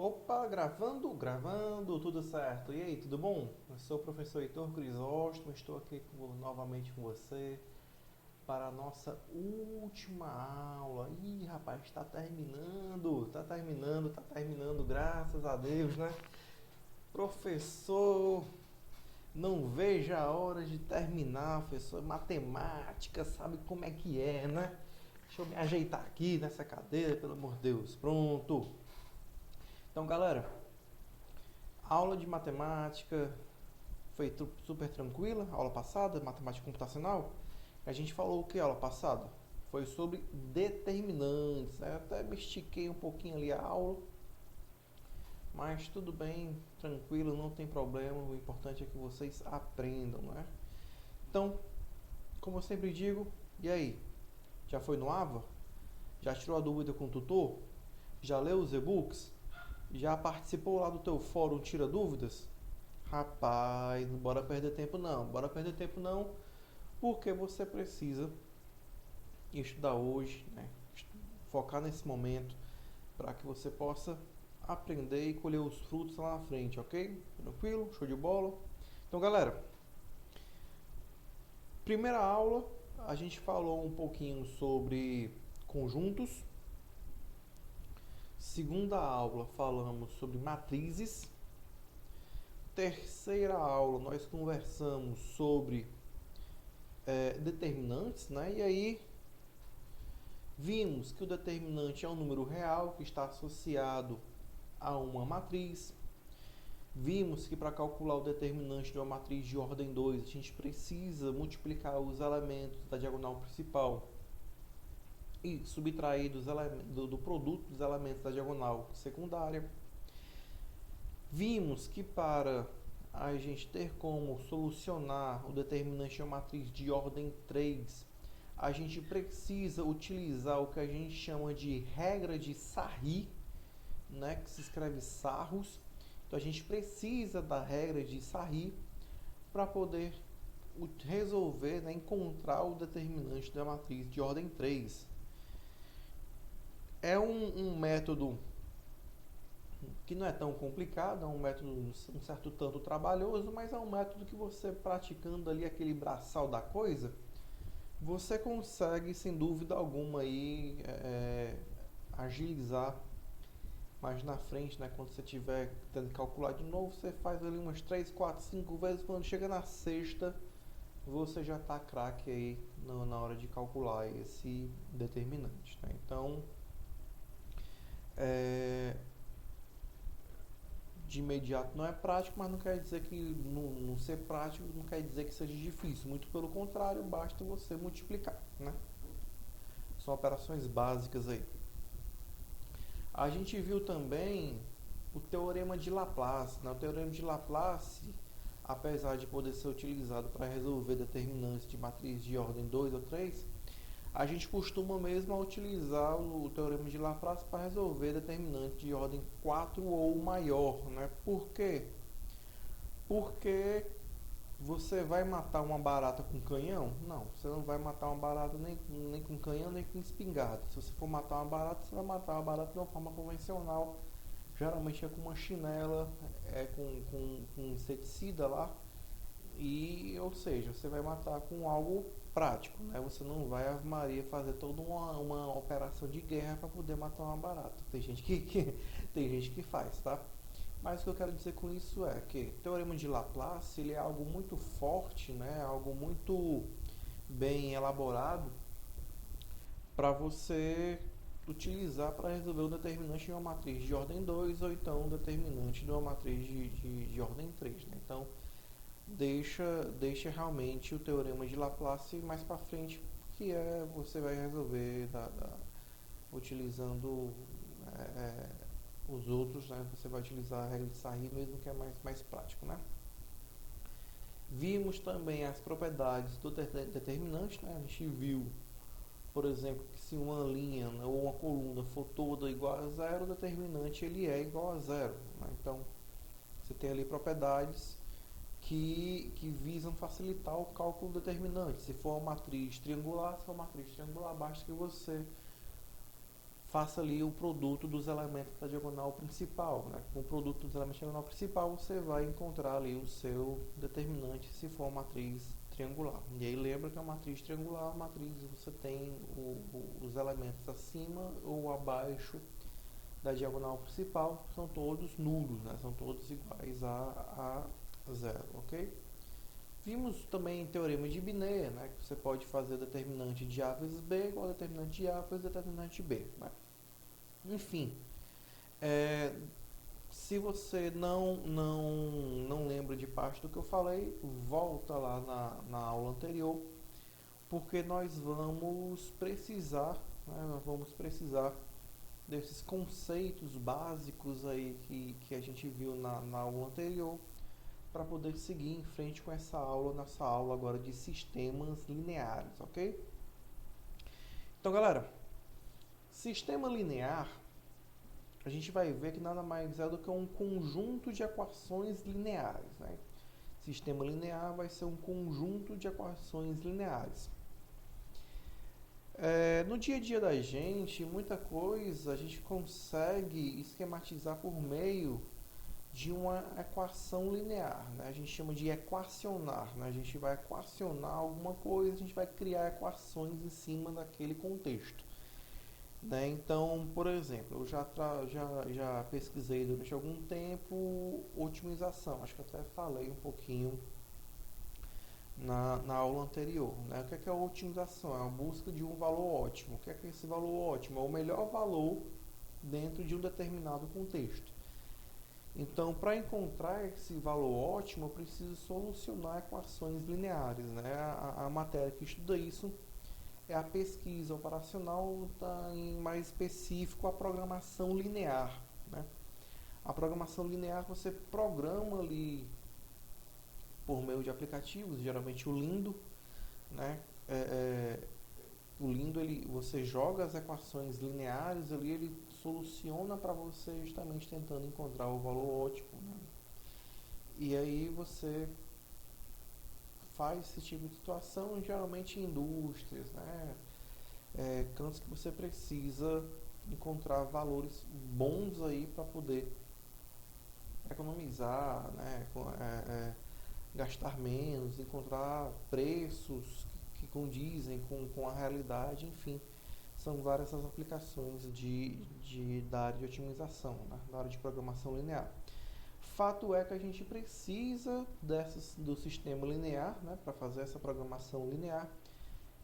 Opa, gravando, tudo certo. E aí, tudo bom? Eu sou o professor Heitor Crisóstomo, estou aqui novamente com você para a nossa última aula. Ih, rapaz, está terminando, graças a Deus, né? Professor, não vejo a hora de terminar, professor. Matemática, sabe como é que é, né? Deixa eu me ajeitar aqui nessa cadeira, pelo amor de Deus. Pronto. Então, galera, aula de matemática foi super tranquila, a aula passada, matemática computacional. A gente falou o que a aula passada? Foi sobre determinantes, né? Até me estiquei um pouquinho ali a aula, mas tudo bem, tranquilo, não tem problema. O importante é que vocês aprendam, né? Então, como eu sempre digo, e aí? Já foi no AVA? Já tirou a dúvida com o tutor? Já leu os e-books? Já participou lá do teu fórum Tira Dúvidas? Rapaz, não bora perder tempo não. Bora perder tempo não, porque você precisa estudar hoje, né? Focar nesse momento para que você possa aprender e colher os frutos lá na frente, ok? Tranquilo? Show de bola? Então, galera, primeira aula a gente falou um pouquinho sobre conjuntos. Segunda aula falamos sobre matrizes. Terceira aula nós conversamos sobre determinantes, né? E aí vimos que o determinante é um número real que está associado a uma matriz. Vimos que para calcular o determinante de uma matriz de ordem 2 a gente precisa multiplicar os elementos da diagonal principal e subtrair do produto dos elementos da diagonal secundária. Vimos que para a gente ter como solucionar o determinante de uma matriz de ordem 3, a gente precisa utilizar o que a gente chama de regra de Sarri, né, que se escreve Sarros. Então a gente precisa da regra de Sarri para poder resolver, né, encontrar o determinante da matriz de ordem 3. É um método que não é tão complicado, é um método um certo tanto trabalhoso, mas é um método que você praticando ali aquele braçal da coisa, você consegue sem dúvida alguma aí agilizar mais na frente, né? Quando você tiver tendo que calcular de novo, você faz ali umas 3, 4, 5 vezes, quando chega na sexta, você já está craque aí na hora de calcular esse determinante, né? Então, é, de imediato não é prático, mas não quer dizer que não ser prático não quer dizer que seja difícil. Muito pelo contrário, basta você multiplicar, né? São operações básicas aí. A gente viu também o teorema de Laplace, né? O teorema de Laplace, apesar de poder ser utilizado para resolver determinantes de matriz de ordem 2 ou 3, a gente costuma mesmo utilizar o teorema de Laplace para resolver determinantes de ordem 4 ou maior, né? Por quê? Porque você vai matar uma barata com canhão? Não, você não vai matar uma barata nem com canhão, nem com espingarda. Se você for matar uma barata, você vai matar uma barata de uma forma convencional. Geralmente é com uma chinela, com inseticida lá. E, ou seja, você vai matar com algo prático, né? Você não vai, Ave Maria, fazer toda uma operação de guerra para poder matar uma barata. Tem gente tem gente que faz, tá? Mas o que eu quero dizer com isso é que o teorema de Laplace ele é algo muito forte, né? Algo muito bem elaborado para você utilizar para resolver um determinante de uma matriz de ordem 2 ou então um determinante de uma matriz de ordem 3, né? Então, deixa realmente o teorema de Laplace mais para frente, que você vai resolver utilizando é, os outros, né? Você vai utilizar a regra de Sarri mesmo, que é mais prático, né? Vimos também as propriedades do determinante, né? A gente viu, por exemplo, que se uma linha, né, ou uma coluna for toda igual a zero, o determinante ele é igual a zero, né? Então, você tem ali propriedades que visam facilitar o cálculo determinante. Se for uma matriz triangular, basta que você faça ali o produto dos elementos da diagonal principal, né? Com o produto dos elementos da diagonal principal, você vai encontrar ali o seu determinante se for uma matriz triangular. E aí lembra que a matriz triangular, a matriz você tem os elementos acima ou abaixo da diagonal principal, são todos nulos, né? São todos iguais a zero, ok? Vimos também teorema de Binet, né? Que você pode fazer determinante de A vezes B igual a determinante de A vezes determinante de B, né? Enfim, se você não lembra de parte do que eu falei, volta lá na aula anterior, porque nós vamos precisar, né? Nós vamos precisar desses conceitos básicos aí que a gente viu na aula anterior, para poder seguir em frente com essa aula, nossa aula agora de sistemas lineares, ok? Então, galera, sistema linear, a gente vai ver que nada mais é do que um conjunto de equações lineares, né? Sistema linear vai ser um conjunto de equações lineares. No dia a dia da gente, muita coisa a gente consegue esquematizar por meio de uma equação linear, né? A gente chama de equacionar, né? A gente vai equacionar alguma coisa, a gente vai criar equações em cima daquele contexto, né? Então, por exemplo, eu já pesquisei durante algum tempo otimização, acho que até falei um pouquinho na aula anterior, né? O que é a otimização? É a busca de um valor ótimo. O que é esse valor ótimo? É o melhor valor dentro de um determinado contexto. Então, para encontrar esse valor ótimo, eu preciso solucionar equações lineares, né? A matéria que estuda isso é a pesquisa operacional, em mais específico a programação linear, né? A programação linear você programa ali por meio de aplicativos, geralmente o Lindo, né? O Lindo, você joga as equações lineares ali, ele soluciona para você justamente tentando encontrar o valor ótimo, né? E aí você faz esse tipo de situação geralmente em indústrias, né? Cantos que você precisa encontrar valores bons aí para poder economizar, né? Gastar menos, encontrar preços que condizem com a realidade, enfim. São várias as aplicações da área de otimização, né? Da área de programação linear. Fato é que a gente precisa do sistema linear, né? Para fazer essa programação linear.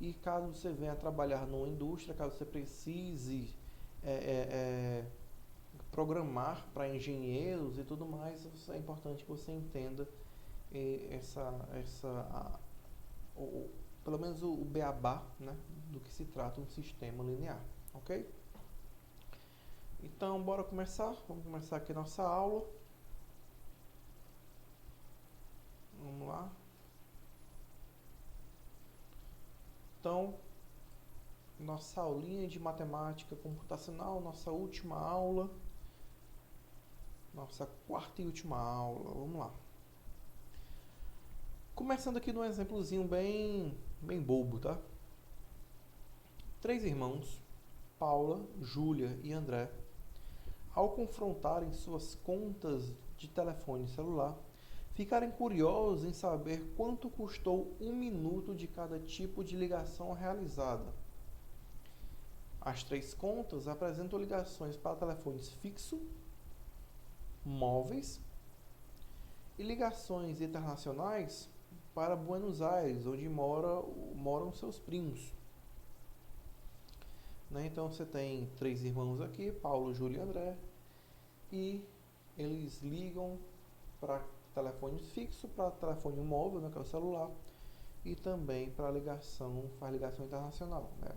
E caso você venha trabalhar numa indústria, caso você precise programar para engenheiros e tudo mais, é importante que você entenda pelo menos o beabá, né, do que se trata um sistema linear, ok? Então, bora começar? Vamos começar aqui a nossa aula. Vamos lá. Então, nossa aulinha de matemática computacional, nossa última aula, nossa quarta e última aula. Vamos lá. Começando aqui num exemplozinho bem bobo, tá? 3 irmãos, Paula, Júlia e André, ao confrontarem suas contas de telefone celular, ficarem curiosos em saber quanto custou 1 minuto de cada tipo de ligação realizada. As 3 contas apresentam ligações para telefones fixo, móveis e ligações internacionais para Buenos Aires, onde moram seus primos. Né? Então você tem 3 irmãos aqui, Paulo, Júlio e André, e eles ligam para telefone fixo, para telefone móvel, né, que é o celular, e também para faz ligação internacional, né,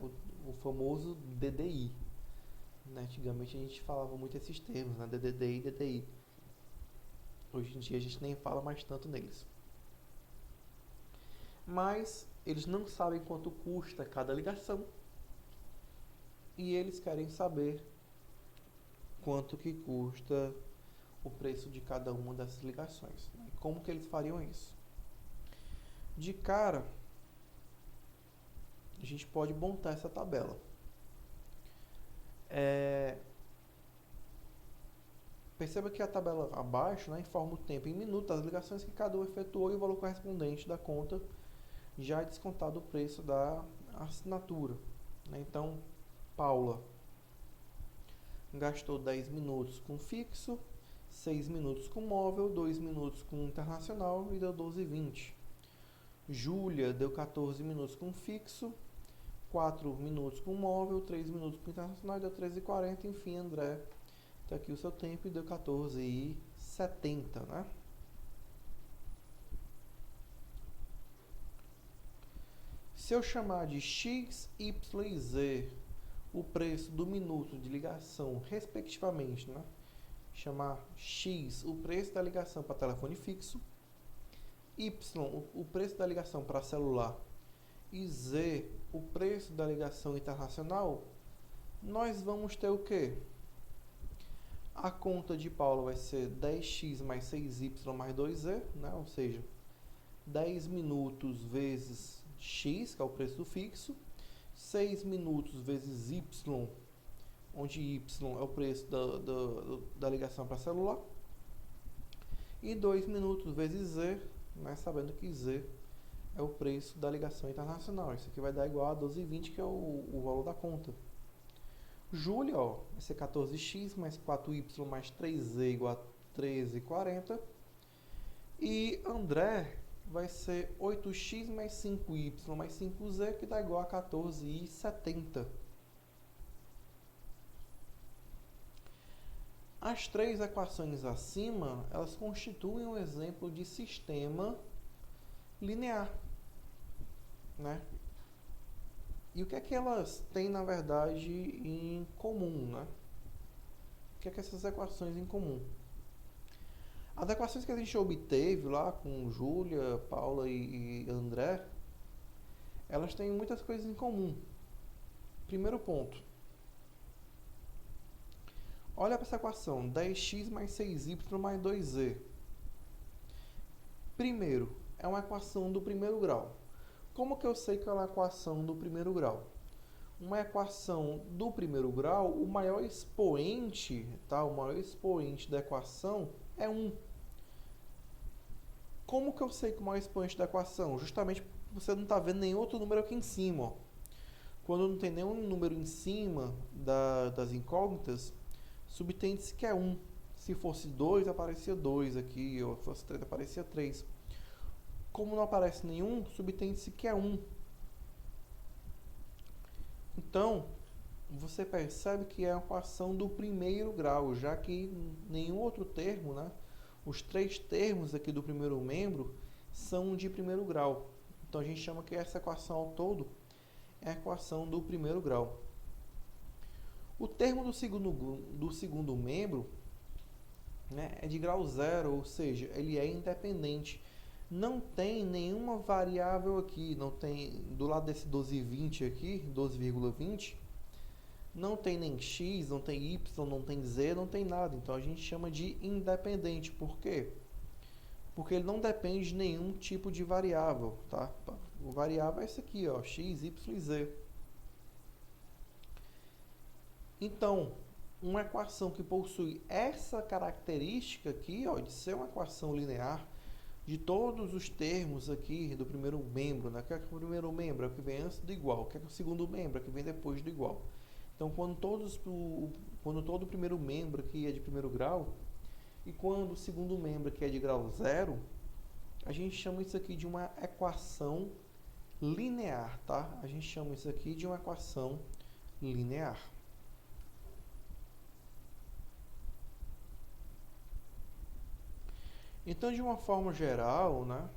o famoso DDI. Né? Antigamente a gente falava muito esses termos, né, DDD e DDI. Hoje em dia a gente nem fala mais tanto neles. Mas eles não sabem quanto custa cada ligação e eles querem saber quanto que custa o preço de cada uma dessas ligações. E como que eles fariam isso? De cara, a gente pode montar essa tabela. Perceba que a tabela abaixo, né, informa o tempo em minutos, as ligações que cada um efetuou e o valor correspondente da conta, já descontado o preço da assinatura. Né? Então, Paula gastou 10 minutos com fixo, 6 minutos com móvel, 2 minutos com internacional e deu 12,20. Júlia deu 14 minutos com fixo, 4 minutos com móvel, 3 minutos com internacional e deu 13,40. Enfim, André, está aqui o seu tempo e deu 14,70, né? Se eu chamar de X, Y e Z o preço do minuto de ligação, respectivamente, né? Chamar X o preço da ligação para telefone fixo, Y o preço da ligação para celular e Z o preço da ligação internacional, nós vamos ter o quê? A conta de Paulo vai ser 10x mais 6y mais 2z, né? Ou seja, 10 minutos vezes x, que é o preço do fixo, 6 minutos vezes y, onde y é o preço da ligação para celular, e 2 minutos vezes z, né, sabendo que z é o preço da ligação internacional. Isso aqui vai dar igual a 12,20, que é o valor da conta. Júlia, ó, vai ser 14x mais 4y mais 3z igual a 13,40. E André vai ser 8x mais 5y mais 5z, que dá igual a 14,70. As três equações acima, elas constituem um exemplo de sistema linear, né? E o que é que elas têm, na verdade, em comum, né? O que é que essas equações em comum? As equações que a gente obteve lá com Júlia, Paula e André, elas têm muitas coisas em comum. Primeiro ponto. Olha para essa equação, 10x mais 6y mais 2z. Primeiro, é uma equação do primeiro grau. Como que eu sei que é uma equação do primeiro grau? Uma equação do primeiro grau, o maior expoente, tá? O maior expoente da equação é 1. Como que eu sei que o maior expoente da equação? Justamente porque você não está vendo nenhum outro número aqui em cima. Ó. Quando não tem nenhum número em cima das incógnitas, subtende-se que é 1. Se fosse 2, aparecia 2 aqui, ou se fosse 3, aparecia 3. Como não aparece nenhum, subtende-se que é 1. Então, você percebe que é uma equação do primeiro grau, já que nenhum outro termo, né? Os 3 termos aqui do primeiro membro são de primeiro grau. Então, a gente chama que essa equação ao todo é a equação do primeiro grau. O termo do segundo membro, né, é de grau zero, ou seja, ele é independente. Não tem nenhuma variável aqui, não tem do lado desse 12,20 aqui, 12,20, não tem nem x, não tem y, não tem z, não tem nada. Então a gente chama de independente. Por quê? Porque ele não depende de nenhum tipo de variável, tá? O variável é esse aqui, ó, x, y e z. Então, uma equação que possui essa característica aqui, ó, de ser uma equação linear, de todos os termos aqui do primeiro membro, né? O que é o primeiro membro? É o que vem antes do igual. O que é o segundo membro? É o que vem depois do igual. Então, quando todo o primeiro membro aqui é de primeiro grau, e quando o segundo membro aqui é de grau zero, a gente chama isso aqui de uma equação linear, tá? A gente chama isso aqui de uma equação linear. Então, de uma forma geral, né,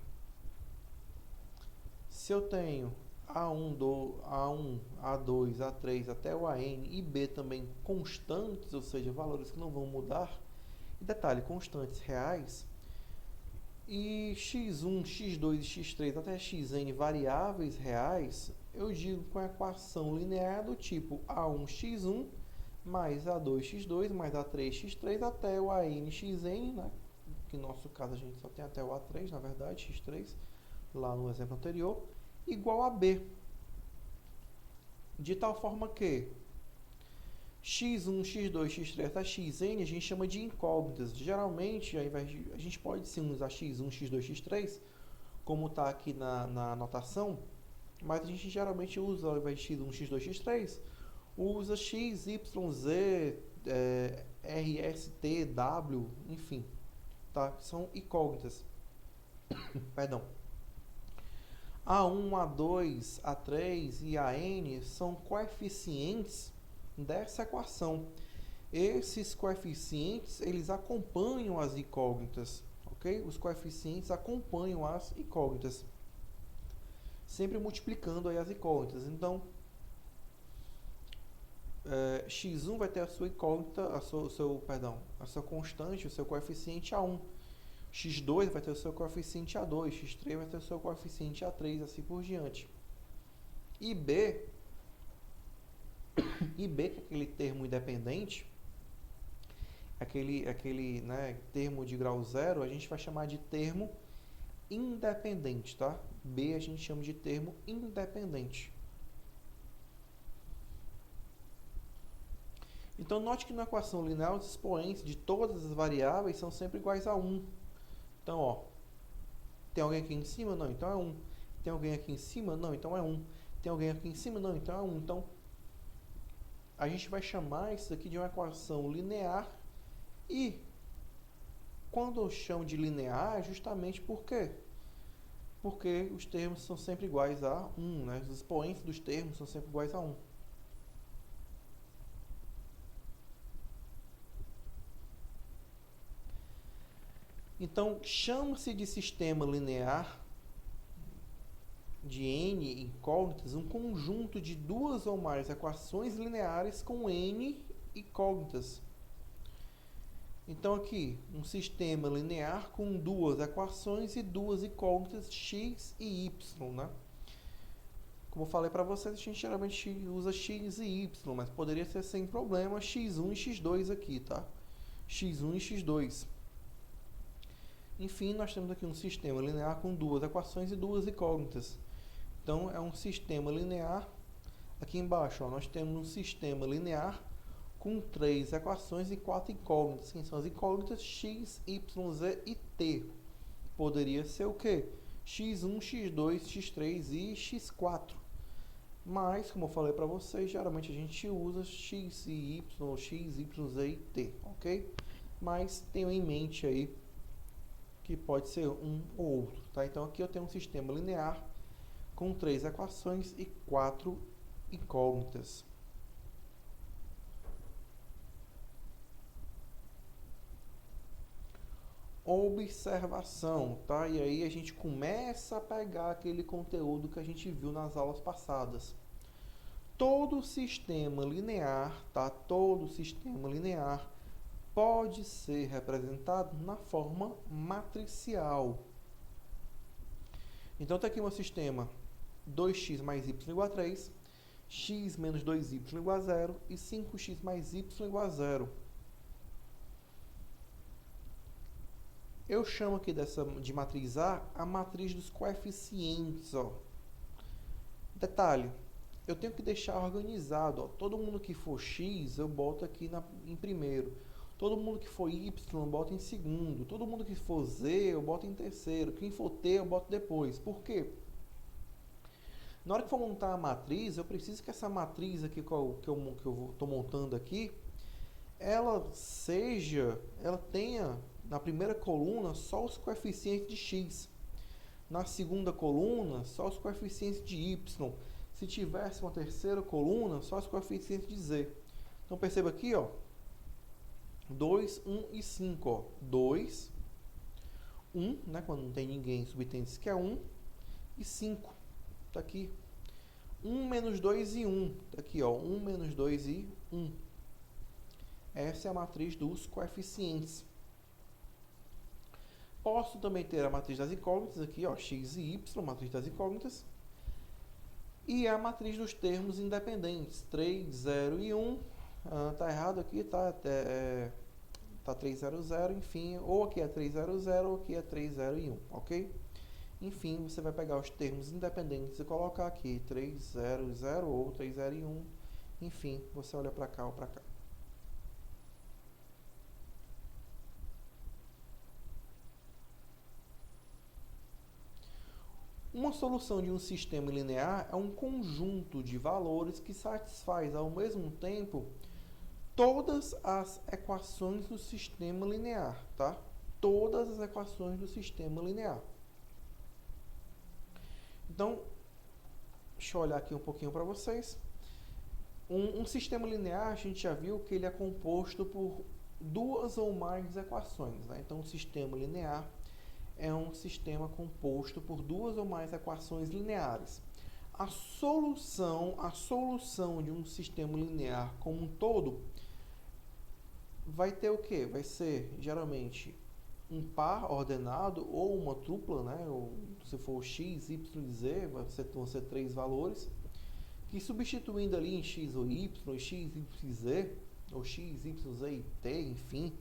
se eu tenho A1, A2, A3 até o AN e B também constantes, ou seja, valores que não vão mudar, e detalhe, constantes reais, e x1, x2 e x3 até xn variáveis reais, eu digo com a equação linear do tipo A1x1 mais A2x2 mais A3x3 até o ANxn, né? Que no nosso caso a gente só tem até o A3, na verdade, x3, lá no exemplo anterior, igual a B. De tal forma que x1, x2, x3 até xn a gente chama de incógnitas. Geralmente, ao invés de, a gente pode sim usar x1, x2, x3, como está aqui na anotação, mas a gente geralmente usa, ao invés de x1, x2, x3, usa x, y, z, r, s, t, w, enfim, tá? São incógnitas. Perdão. A1, A2, A3 e AN são coeficientes dessa equação. Esses coeficientes, eles acompanham as incógnitas, ok? Os coeficientes acompanham as incógnitas, sempre multiplicando aí as incógnitas. Então, x1 vai ter a sua incógnita, a sua constante, o seu coeficiente A1. x2 vai ter o seu coeficiente A2, x3 vai ter o seu coeficiente A3, assim por diante. E B, que é aquele termo independente, aquele termo de grau zero, a gente vai chamar de termo independente, tá? B a gente chama de termo independente. Então, note que na equação linear os expoentes de todas as variáveis são sempre iguais a 1. Então, ó, tem alguém aqui em cima? Não, então é 1. Tem alguém aqui em cima? Não, então é 1. Tem alguém aqui em cima? Não, então é 1. Então, a gente vai chamar isso aqui de uma equação linear. E quando eu chamo de linear, é justamente por quê? Porque os termos são sempre iguais a 1, né? Os expoentes dos termos são sempre iguais a 1. Então, chama-se de sistema linear de n incógnitas um conjunto de duas ou mais equações lineares com n incógnitas. Então, aqui, um sistema linear com duas equações e duas incógnitas x e y, né? Como eu falei para vocês, a gente geralmente usa x e y, mas poderia ser sem problema x1 e x2 aqui, tá? x1 e x2. Enfim, nós temos aqui um sistema linear com duas equações e duas incógnitas. Então, é um sistema linear. Aqui embaixo, ó, nós temos um sistema linear com 3 equações e 4 incógnitas. Quem são as incógnitas? X, Y, Z e T. Poderia ser o quê? X1, X2, X3 e X4. Mas, como eu falei para vocês, geralmente a gente usa X e Y, X, Y, Z e T, ok? Mas tenham em mente aí que pode ser um ou outro, tá? Então, aqui eu tenho um sistema linear com 3 equações e 4 incógnitas. Observação, tá? E aí a gente começa a pegar aquele conteúdo que a gente viu nas aulas passadas. Todo sistema linear, tá? Todo sistema linear pode ser representado na forma matricial. Então, está aqui um sistema 2x mais y igual a 3, x menos 2y igual a 0 e 5x mais y igual a 0. Eu chamo aqui de matriz A a matriz dos coeficientes. Ó. Detalhe, eu tenho que deixar organizado. Ó. Todo mundo que for x, eu boto aqui em primeiro. Todo mundo que for y, eu boto em segundo. Todo mundo que for z, eu boto em terceiro. Quem for t, eu boto depois. Por quê? Na hora que for montar a matriz, eu preciso que essa matriz aqui que eu estou montando aqui, ela tenha na primeira coluna só os coeficientes de x. Na segunda coluna, só os coeficientes de y. Se tivesse uma terceira coluna, só os coeficientes de z. Então perceba aqui, ó. 2, 1 e 5, ó. 2, 1, né, quando não tem ninguém, subtende-se que é 1, e 5, tá aqui. 1 menos 2 e 1, tá aqui, ó, 1 menos 2 e 1. Essa é a matriz dos coeficientes. Posso também ter a matriz das incógnitas aqui, ó, x e y, matriz das incógnitas. E a matriz dos termos independentes, 3, 0 e 1. Tá errado aqui, tá 300, enfim, ou aqui é 300 ou aqui é 30 e 1, ok? Enfim, você vai pegar os termos independentes e colocar aqui 300 ou 30 e 1, enfim, você olha para cá ou para cá. Uma solução de um sistema linear é um conjunto de valores que satisfaz ao mesmo tempo todas as equações do sistema linear, tá? Todas as equações do sistema linear. Então, deixa eu olhar aqui um pouquinho para vocês. Um sistema linear, a gente já viu que ele é composto por duas ou mais equações, né? Então, um sistema linear é um sistema composto por duas ou mais equações lineares. A solução de um sistema linear como um todo vai ter o quê? Vai ser, geralmente, um par ordenado ou uma tripla, né? Ou, se for x, y, z, vão ser três valores, que substituindo ali em x ou y, x, y, z, ou x, y, z e t, enfim,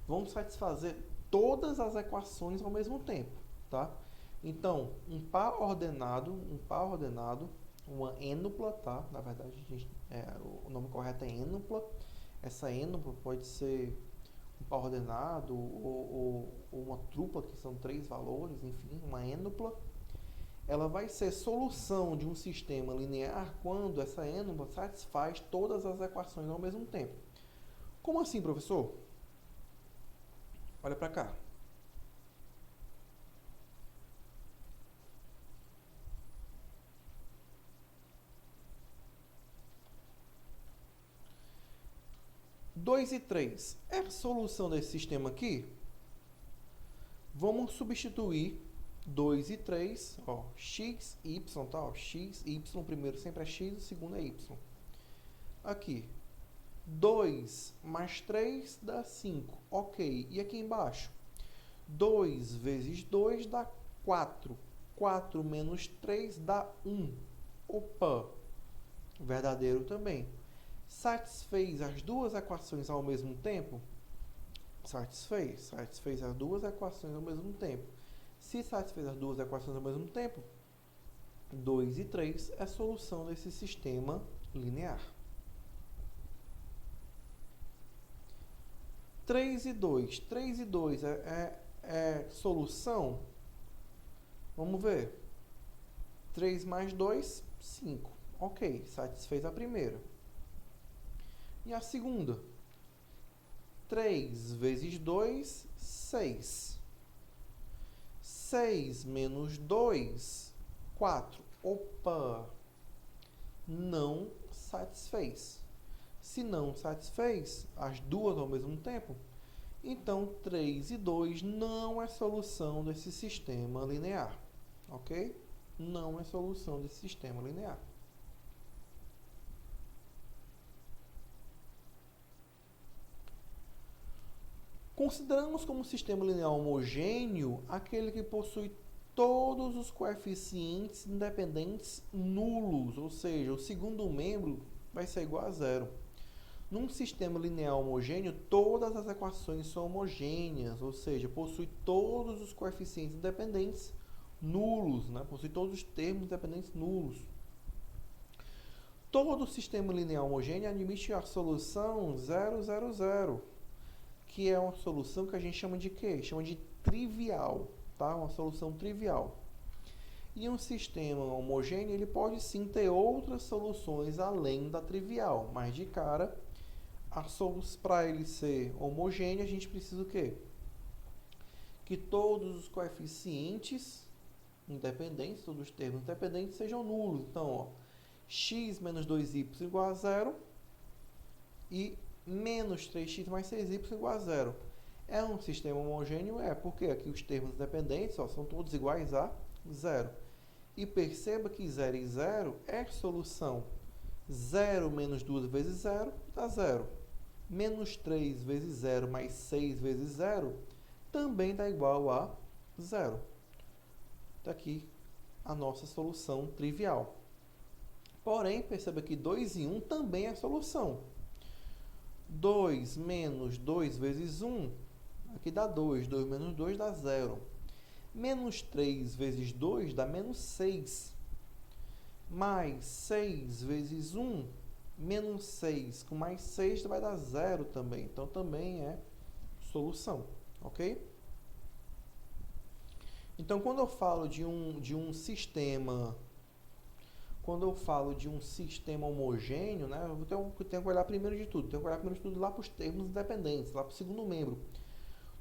vão satisfazer todas as equações ao mesmo tempo, tá? Então, um par ordenado, uma ênupla, tá? Na verdade, o nome correto é ênupla. Essa ênupla pode ser um par ordenado ou uma tripla, que são três valores, enfim, uma ênupla. Ela vai ser solução de um sistema linear quando essa ênupla satisfaz todas as equações ao mesmo tempo. Como assim, professor? Olha para cá. Dois e 3 é a solução desse sistema aqui? Vamos substituir 2 e 3, ó, x, y, tá? Ó, x, y, primeiro sempre é x, o segundo é y. Aqui, 2 mais 3 dá 5, ok. E aqui embaixo? 2 vezes 2 dá 4. 4 menos 3 dá 1. Opa, verdadeiro também. Satisfez as duas equações ao mesmo tempo? Satisfez as duas equações ao mesmo tempo. Se satisfez as duas equações ao mesmo tempo, 2 e 3 é a solução desse sistema linear. 3 e 2. 3 e 2 é solução? Vamos ver. 3 mais 2, 5. Ok, satisfez a primeira. E a segunda? 3 vezes 2, 6. 6 menos 2, 4. Opa! Não satisfez. Se não satisfez as duas ao mesmo tempo, então 3 e 2 não é solução desse sistema linear. Ok? Não é solução desse sistema linear. Consideramos como sistema linear homogêneo aquele que possui todos os coeficientes independentes nulos, ou seja, o segundo membro vai ser igual a zero. Num sistema linear homogêneo, todas as equações são homogêneas, ou seja, possui todos os coeficientes independentes nulos, né? Possui todos os termos independentes nulos. Todo sistema linear homogêneo admite a solução 0, 0, 0, que é uma solução que a gente chama de quê? Chama de trivial, tá? Uma solução trivial. E um sistema homogêneo, ele pode sim ter outras soluções além da trivial, mas de cara, para ele ser homogêneo, a gente precisa o quê? Que todos os coeficientes independentes, todos os termos independentes sejam nulos. Então, ó, x menos 2y igual a 0 e menos 3x mais 6y igual a 0. É um sistema homogêneo? É, porque aqui os termos independentes são todos iguais a 0. E perceba que 0 e 0 é solução. 0 menos 2 vezes 0 dá 0. Menos 3 vezes 0 mais 6 vezes 0 também dá igual a 0. Está aqui a nossa solução trivial. Porém, perceba que 2 e 1 também é solução. 2 menos 2 vezes 1, aqui dá 2. 2 menos 2 dá 0. Menos 3 vezes 2 dá menos 6. Mais 6 vezes 1, menos 6 com mais 6 vai dar 0 também. Então, também é solução, ok? Então, quando eu falo de um sistema, quando eu falo de um sistema homogêneo, né, eu tenho que olhar primeiro de tudo, lá para os termos independentes, lá para o segundo membro.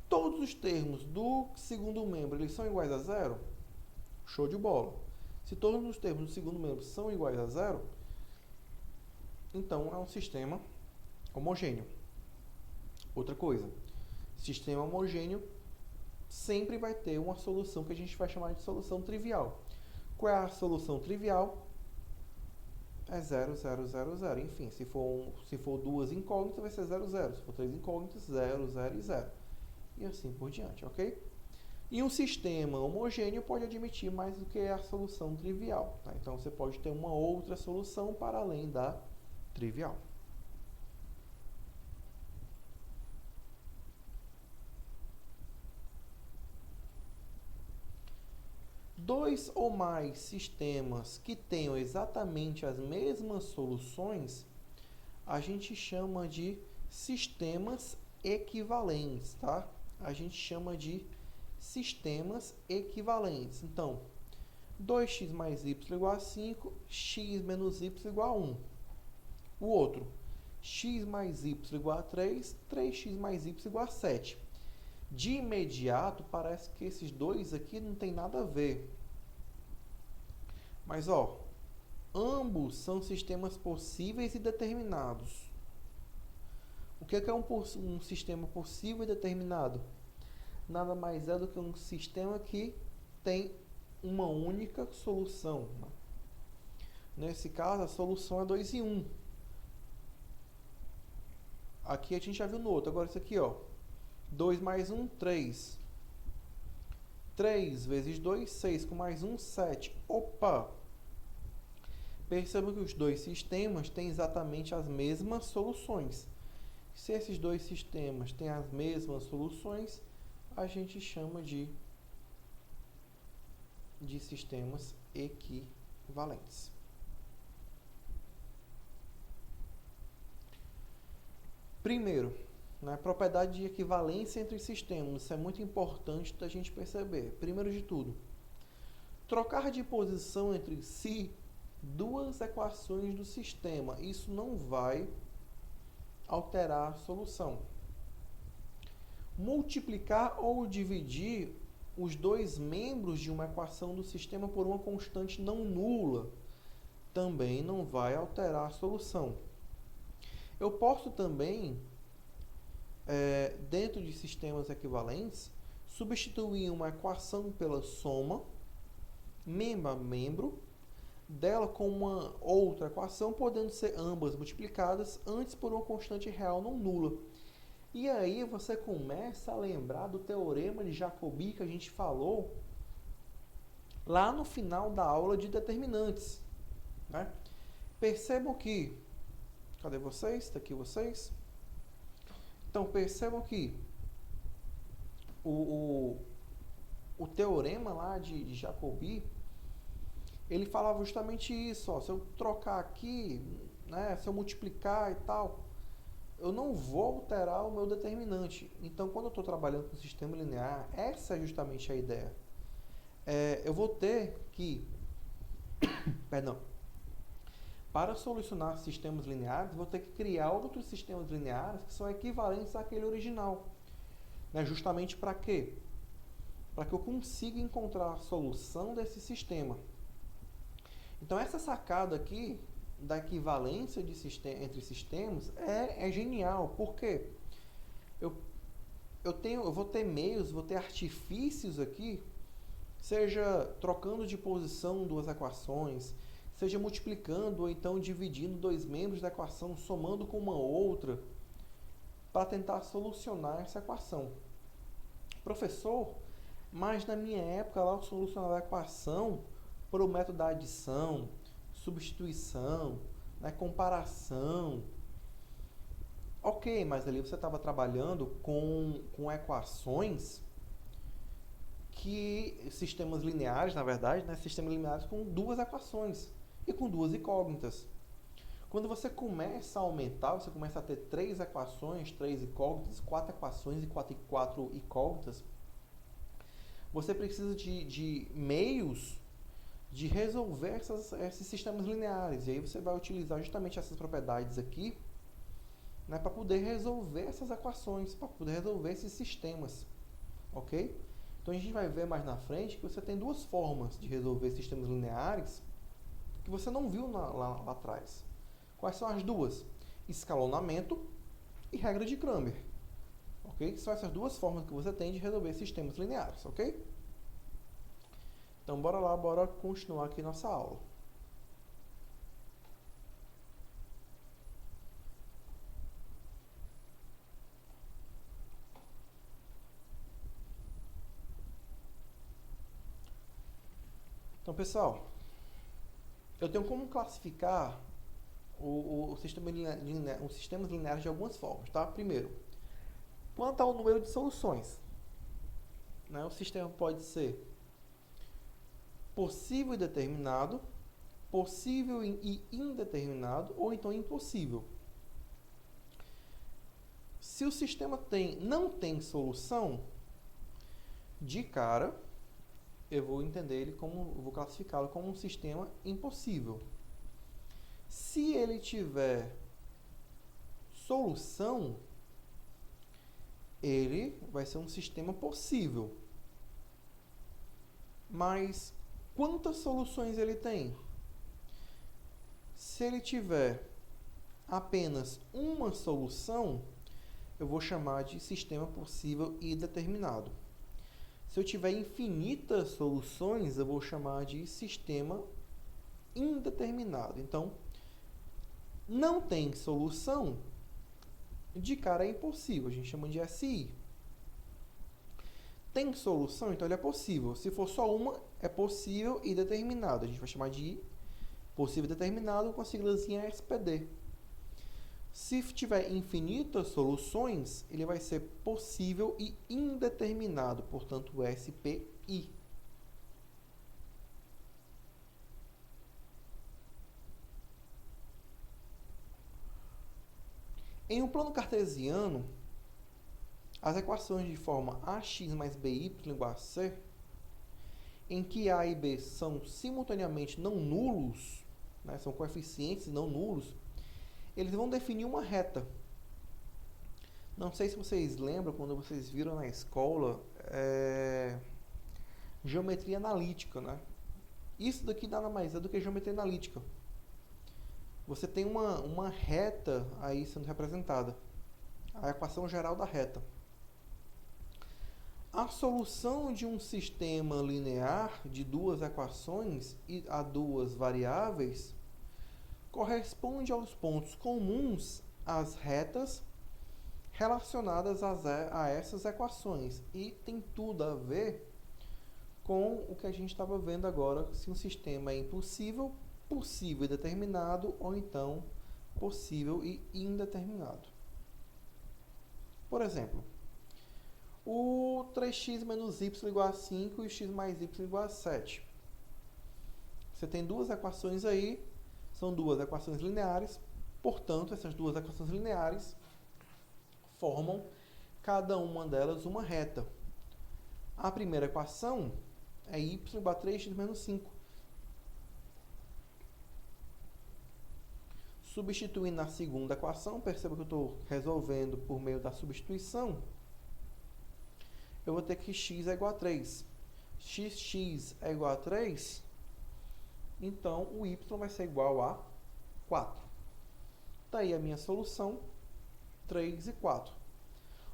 Todos os termos do segundo membro, eles são iguais a zero? Show de bola. Se todos os termos do segundo membro são iguais a zero, então é um sistema homogêneo. Outra coisa, sistema homogêneo sempre vai ter uma solução que a gente vai chamar de solução trivial. Qual é a solução trivial? É 0, 0, 0, 0. Enfim, se for duas incógnitas, vai ser 0, 0. Se for três incógnitas, 0, 0 e 0. E assim por diante, ok? E um sistema homogêneo pode admitir mais do que a solução trivial. Tá? Então, você pode ter uma outra solução para além da trivial. Dois ou mais sistemas que tenham exatamente as mesmas soluções, a gente chama de sistemas equivalentes, tá? A gente chama de sistemas equivalentes. Então, 2x mais y igual a 5, x menos y igual a 1. O outro, x mais y igual a 3, 3x mais y igual a 7. De imediato, parece que esses dois aqui não tem nada a ver. Mas, ó, ambos são sistemas possíveis e determinados. O que é um sistema possível e determinado? Nada mais é do que um sistema que tem uma única solução. Nesse caso, a solução é 2 em 1. Aqui a gente já viu no outro. Agora isso aqui, ó. 2 mais 1, 3. 3 vezes 2, 6. Com mais 1, 7. Opa! Perceba que os dois sistemas têm exatamente as mesmas soluções. Se esses dois sistemas têm as mesmas soluções, a gente chama de sistemas equivalentes. Primeiro, propriedade de equivalência entre sistemas. Isso é muito importante da gente perceber. Primeiro de tudo, trocar de posição entre si duas equações do sistema. Isso não vai alterar a solução. Multiplicar ou dividir os dois membros de uma equação do sistema por uma constante não nula também não vai alterar a solução. Eu posso também, dentro de sistemas equivalentes, substituir uma equação pela soma, membro a membro, dela com uma outra equação, podendo ser ambas multiplicadas antes por uma constante real não nula. E aí você começa a lembrar do teorema de Jacobi que a gente falou lá no final da aula de determinantes. Né? Percebam que... Cadê vocês? Está aqui vocês. Então, percebam que o teorema lá de Jacobi, ele falava justamente isso. Ó, se eu trocar aqui, se eu multiplicar e tal, eu não vou alterar o meu determinante. Então, quando eu estou trabalhando com sistema linear, essa é justamente a ideia. Eu vou ter que... Perdão. Para solucionar sistemas lineares, vou ter que criar outros sistemas lineares que são equivalentes àquele original. Justamente para quê? Para que eu consiga encontrar a solução desse sistema. Então, essa sacada aqui da equivalência entre sistemas é genial. Por quê? Eu vou ter meios, vou ter artifícios aqui, seja trocando de posição duas equações, seja multiplicando ou então dividindo dois membros da equação, somando com uma outra, para tentar solucionar essa equação. Professor, mas na minha época lá eu solucionava a equação por o método da adição, substituição, comparação. Ok, mas ali você estava trabalhando com equações sistemas lineares, na verdade, sistemas lineares com duas equações e com duas incógnitas. Quando você começa a aumentar, você começa a ter três equações, três incógnitas, quatro equações e quatro incógnitas, você precisa de meios de resolver esses sistemas lineares. E aí você vai utilizar justamente essas propriedades aqui, né, para poder resolver essas equações, para poder resolver esses sistemas. Ok? Então a gente vai ver mais na frente que você tem duas formas de resolver sistemas lineares que você não viu lá atrás. Quais são as duas? Escalonamento e regra de Cramer. Ok? São essas duas formas que você tem de resolver sistemas lineares. Ok? Então bora lá, bora continuar aqui nossa aula. Então, pessoal, eu tenho como classificar os sistemas lineares de algumas formas, tá? Primeiro, quanto ao número de soluções, né? O sistema pode ser possível e determinado, possível e indeterminado, ou então impossível. Se o sistema não tem solução, de cara, eu vou classificá-lo como um sistema impossível. Se ele tiver solução, ele vai ser um sistema possível. Mas quantas soluções ele tem? Se ele tiver apenas uma solução, eu vou chamar de sistema possível e determinado. Se eu tiver infinitas soluções, eu vou chamar de sistema indeterminado. Então, não tem solução, de cara é impossível, a gente chama de SI. Tem solução, então ele é possível. Se for só uma, é possível e determinado. A gente vai chamar de possível e determinado com a siglazinha SPD. Se tiver infinitas soluções, ele vai ser possível e indeterminado, portanto, SPI. Em um plano cartesiano, as equações de forma ax mais by igual a c, em que a e b são simultaneamente não nulos, né, são coeficientes não nulos, eles vão definir uma reta. Não sei se vocês lembram, quando vocês viram na escola, geometria analítica, né? Isso daqui nada mais é do que geometria analítica. Você tem uma reta aí sendo representada. A equação geral da reta. A solução de um sistema linear de duas equações e a duas variáveis corresponde aos pontos comuns às retas relacionadas a essas equações. E tem tudo a ver com o que a gente estava vendo agora, se um sistema é impossível, possível e determinado, ou então possível e indeterminado. Por exemplo, o 3x menos y igual a 5 e o x mais y igual a 7. Você tem duas equações aí, são duas equações lineares, portanto, essas duas equações lineares formam cada uma delas uma reta. A primeira equação é y igual a 3x menos 5. Substituindo na segunda equação, perceba que eu estou resolvendo por meio da substituição, eu vou ter que x é igual a 3. X é igual a 3, então o y vai ser igual a 4. Está aí a minha solução, 3 e 4.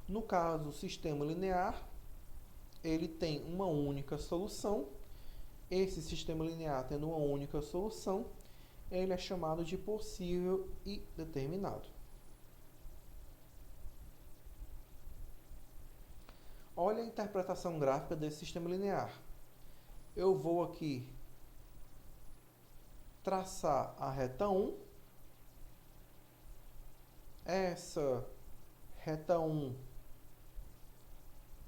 No caso, o sistema linear, ele tem uma única solução. Esse sistema linear tendo uma única solução, ele é chamado de possível e determinado. Olha a interpretação gráfica desse sistema linear. Eu vou aqui traçar a reta 1. Essa reta 1,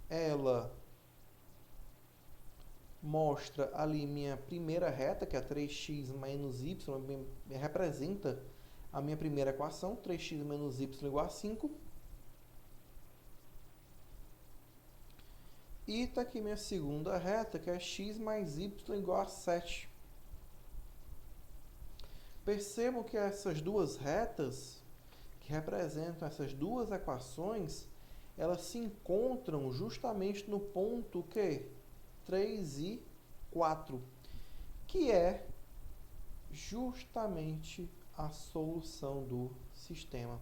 ela mostra ali minha primeira reta, que é 3x menos y, representa a minha primeira equação, 3x menos y igual a 5. E está aqui minha segunda reta, que é x mais y igual a 7. Percebam que essas duas retas, que representam essas duas equações, elas se encontram justamente no ponto que 3 e 4, que é justamente a solução do sistema.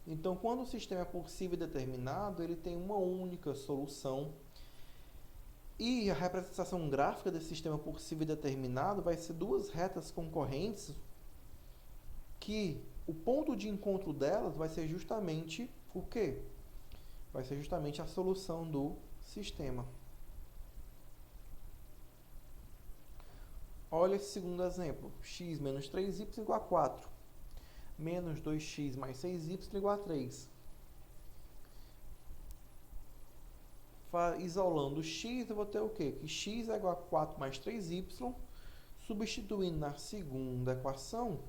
Então, quando o sistema é possível e determinado, ele tem uma única solução. E a representação gráfica desse sistema possível e determinado vai ser duas retas concorrentes, que o ponto de encontro delas vai ser justamente o quê? Vai ser justamente a solução do sistema. Olha esse segundo exemplo. X menos 3y igual a 4. Menos 2x mais 6y igual a 3. Isolando o x, eu vou ter o quê? Que x é igual a 4 mais 3y. Substituindo na segunda equação,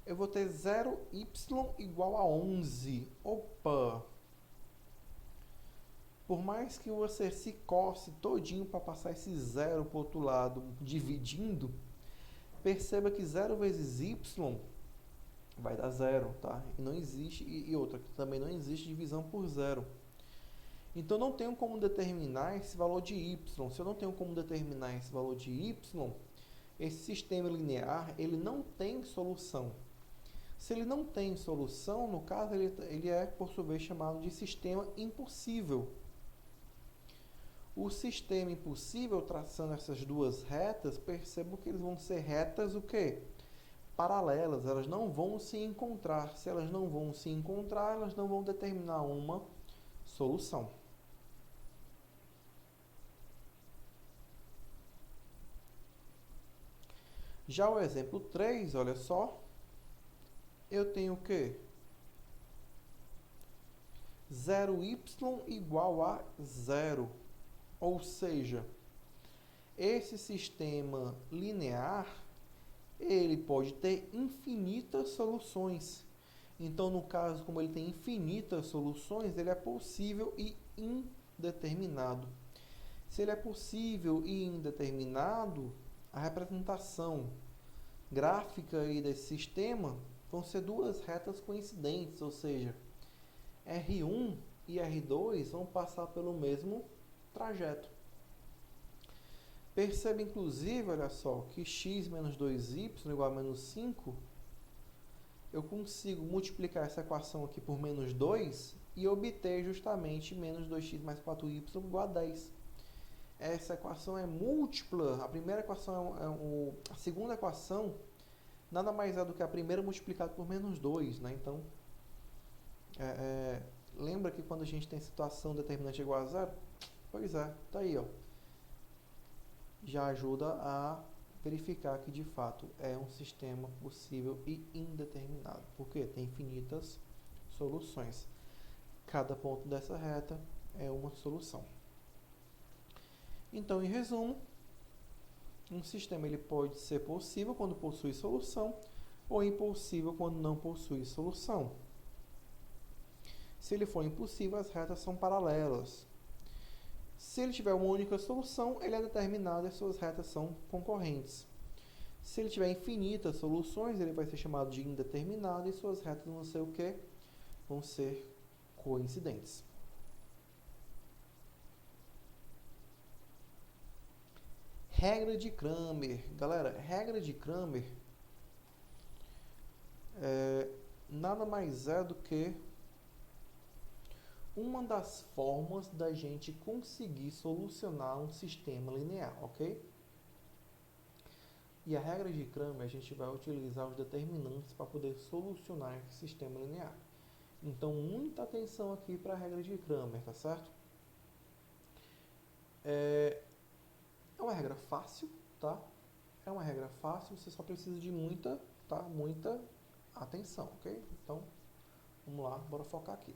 eu vou ter 0y igual a 11. Opa! Por mais que você se coce todinho para passar esse zero para o outro lado, dividindo, perceba que 0 vezes y vai dar zero, tá? E não existe, e outra, também não existe divisão por zero. Então, não tenho como determinar esse valor de y. Se eu não tenho como determinar esse valor de y, esse sistema linear, ele não tem solução. Se ele não tem solução, no caso, ele é, por sua vez, chamado de sistema impossível. O sistema impossível, traçando essas duas retas, percebo que eles vão ser retas o quê? Paralelas, elas não vão se encontrar. Se elas não vão se encontrar, elas não vão determinar uma solução. Já o exemplo 3, olha só, eu tenho o quê? 0y igual a 0. Ou seja, esse sistema linear, ele pode ter infinitas soluções. Então, no caso, como ele tem infinitas soluções, ele é possível e indeterminado. Se ele é possível e indeterminado, a representação gráfica aí desse sistema vão ser duas retas coincidentes, ou seja, R1 e R2 vão passar pelo mesmo trajeto. Perceba, inclusive, olha só, que x menos 2y igual a menos 5, eu consigo multiplicar essa equação aqui por menos 2 e obter justamente menos 2x mais 4y igual a 10. Essa equação é múltipla. A primeira equação a segunda equação nada mais é do que a primeira multiplicada por menos 2, né? Então, lembra que quando a gente tem situação determinante igual a zero? Pois é, tá aí, ó. Já ajuda a verificar que de fato é um sistema possível e indeterminado, porque tem infinitas soluções. Cada ponto dessa reta é uma solução. Então, em resumo, um sistema ele pode ser possível quando possui solução ou impossível quando não possui solução. Se ele for impossível, as retas são paralelas. Se ele tiver uma única solução, ele é determinado e as suas retas são concorrentes. Se ele tiver infinitas soluções, ele vai ser chamado de indeterminado e suas retas vão ser o quê? Vão ser coincidentes. Regra de Cramer. Galera, regra de Cramer nada mais é do que uma das formas da gente conseguir solucionar um sistema linear, ok? E a regra de Cramer, a gente vai utilizar os determinantes para poder solucionar esse sistema linear. Então, muita atenção aqui para a regra de Cramer, tá certo? É uma regra fácil, tá? É uma regra fácil, você só precisa de muita atenção, ok? Então, vamos lá, bora focar aqui.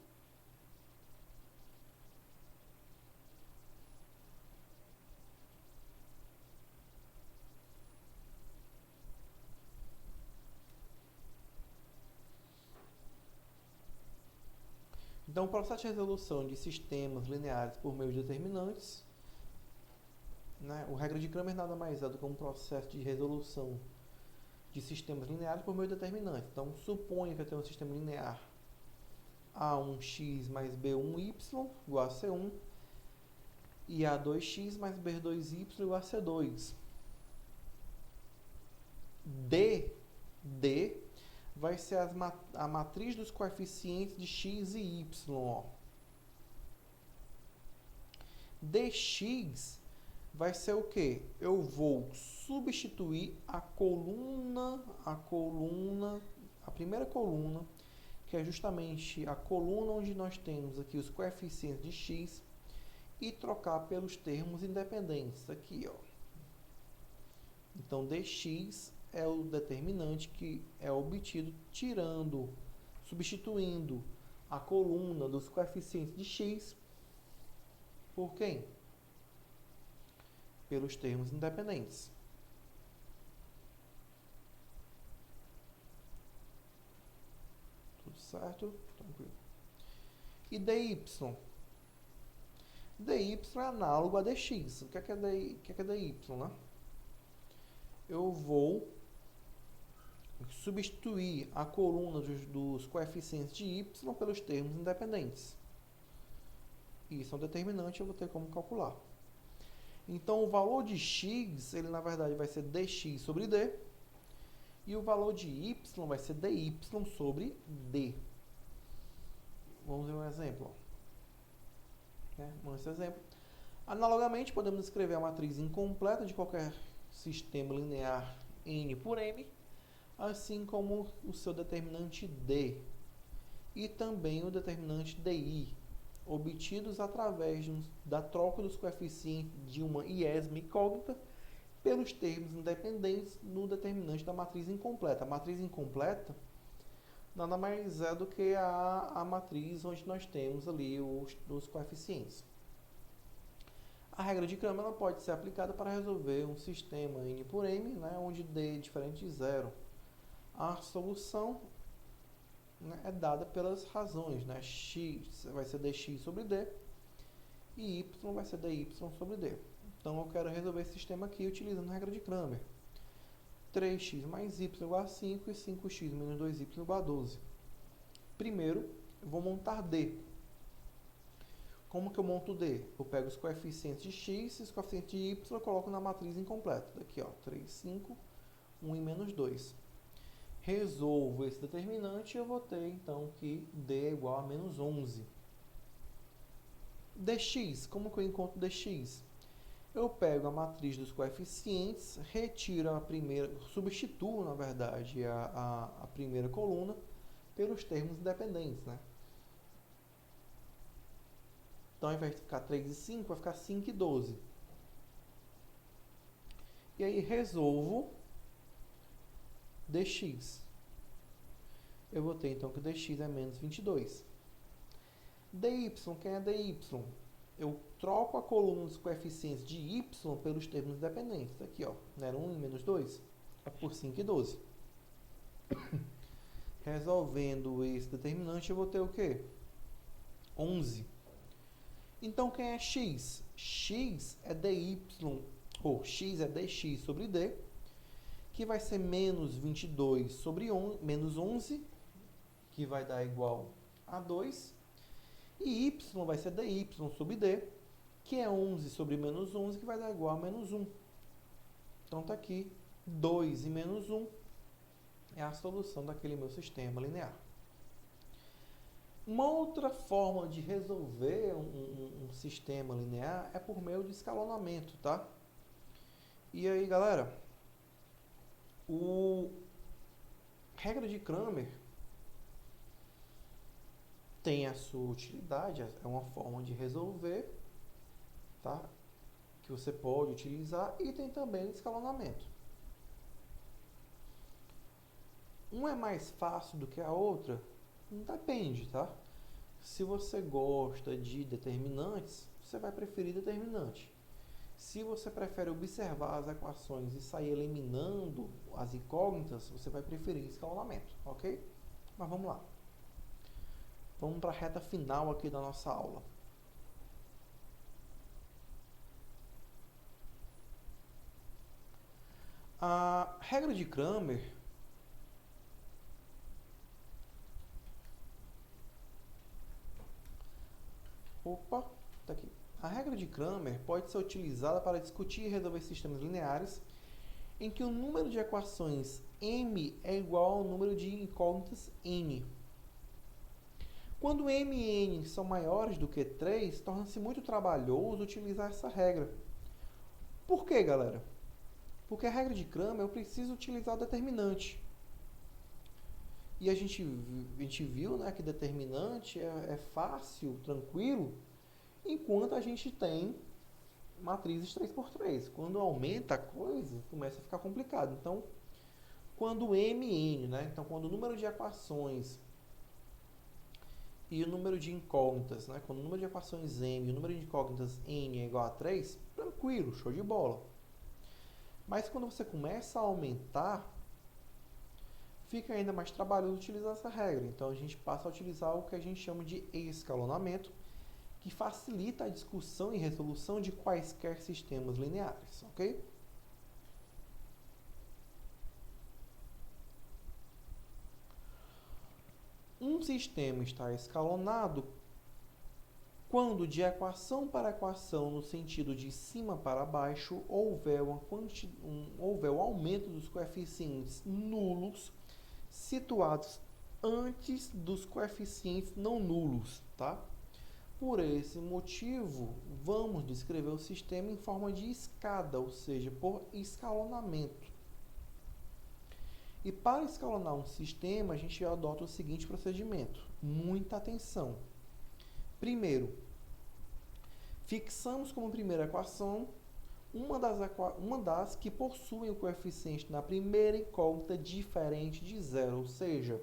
Então, o processo de resolução de sistemas lineares por meio de determinantes, né? O regra de Cramer nada mais é do que um processo de resolução de sistemas lineares por meio de determinantes. Então, suponha que eu tenho um sistema linear A1x mais B1y igual a C1 e A2x mais B2y igual a C2. D vai ser a matriz dos coeficientes de x e y. Ó. Dx vai ser o quê? Eu vou substituir a primeira coluna, que é justamente a coluna onde nós temos aqui os coeficientes de x, e trocar pelos termos independentes aqui, ó. Então, dx é o determinante que é obtido substituindo a coluna dos coeficientes de x por quem? Pelos termos independentes. Tudo certo? Tranquilo. E dy? dy é análogo a dx. O que é dy, né? Eu vou substituir a coluna dos coeficientes de y pelos termos independentes. Isso é um determinante, eu vou ter como calcular. Então, o valor de x, ele na verdade vai ser dx sobre d. E o valor de y vai ser dy sobre d. Vamos ver um exemplo. Vamos ver esse exemplo. Analogamente, podemos escrever a matriz incompleta de qualquer sistema linear n por m, assim como o seu determinante d e também o determinante di, obtidos através da troca dos coeficientes de uma iésima incógnita pelos termos independentes no determinante da matriz incompleta. A matriz incompleta nada mais é do que a matriz onde nós temos ali os coeficientes. A regra de Cramer pode ser aplicada para resolver um sistema n por m, né, onde d é diferente de zero. A solução, né, é dada pelas razões, né? X vai ser dx sobre d e y vai ser dy sobre d. Então, eu quero resolver esse sistema aqui utilizando a regra de Cramer. 3x mais y igual a 5 e 5x menos 2y igual a 12. Primeiro, eu vou montar d. Como que eu monto d? Eu pego os coeficientes de x e os coeficientes de y eu coloco na matriz incompleta. Daqui, ó, 3, 5, 1 e menos 2. Resolvo esse determinante e eu vou ter, então, que d é igual a menos 11. dx, como que eu encontro dx? Eu pego a matriz dos coeficientes, retiro a primeira, substituo, na verdade, a primeira coluna pelos termos independentes, né? Então, ao invés de ficar 3 e 5, vai ficar 5 e 12. E aí, resolvo dx. Eu vou ter, então, que dx é menos 22. dy, quem é dy? Eu troco a coluna dos coeficientes de y pelos termos independentes. Aqui, ó, 1 e menos 2 é por 5 e 12. Resolvendo esse determinante, eu vou ter o quê? 11. Então, quem é x? X é dy, ou x é dx sobre d, que vai ser menos 22 sobre menos 11, que vai dar igual a 2. E y vai ser dy sobre d, que é 11 sobre menos 11, que vai dar igual a menos 1. Então, está aqui, 2 e menos 1 é a solução daquele meu sistema linear. Uma outra forma de resolver um sistema linear é por meio de escalonamento, tá? E aí, galera, regra de Cramer tem a sua utilidade, é uma forma de resolver, tá? Que você pode utilizar, e tem também o escalonamento. Uma é mais fácil do que a outra? Depende, tá? Se você gosta de determinantes, você vai preferir determinante. Se você prefere observar as equações e sair eliminando as incógnitas, você vai preferir escalonamento, ok? Mas vamos lá. Vamos para a reta final aqui da nossa aula. A regra de Cramer tá aqui. A regra de Cramer pode ser utilizada para discutir e resolver sistemas lineares em que o número de equações m é igual ao número de incógnitas n. Quando m e n são maiores do que 3, torna-se muito trabalhoso utilizar essa regra. Por quê, galera? Porque a regra de Cramer eu preciso utilizar o determinante. E a gente viu, né, que determinante é fácil, tranquilo, enquanto a gente tem matrizes 3x3. Quando aumenta a coisa, começa a ficar complicado. Então, quando mn, né, então quando o número de equações e o número de incógnitas, né, quando o número de equações m e o número de incógnitas n é igual a 3, tranquilo, show de bola. Mas quando você começa a aumentar, fica ainda mais trabalhoso utilizar essa regra. Então a gente passa a utilizar o que a gente chama de escalonamento, que facilita a discussão e resolução de quaisquer sistemas lineares, ok? Um sistema está escalonado quando de equação para equação, no sentido de cima para baixo, houver o aumento dos coeficientes nulos situados antes dos coeficientes não nulos, tá? Por esse motivo, vamos descrever o sistema em forma de escada, ou seja, por escalonamento. E para escalonar um sistema, a gente adota o seguinte procedimento. Muita atenção. Primeiro, fixamos como primeira equação uma das que possuem o coeficiente na primeira incógnita diferente de zero, ou seja,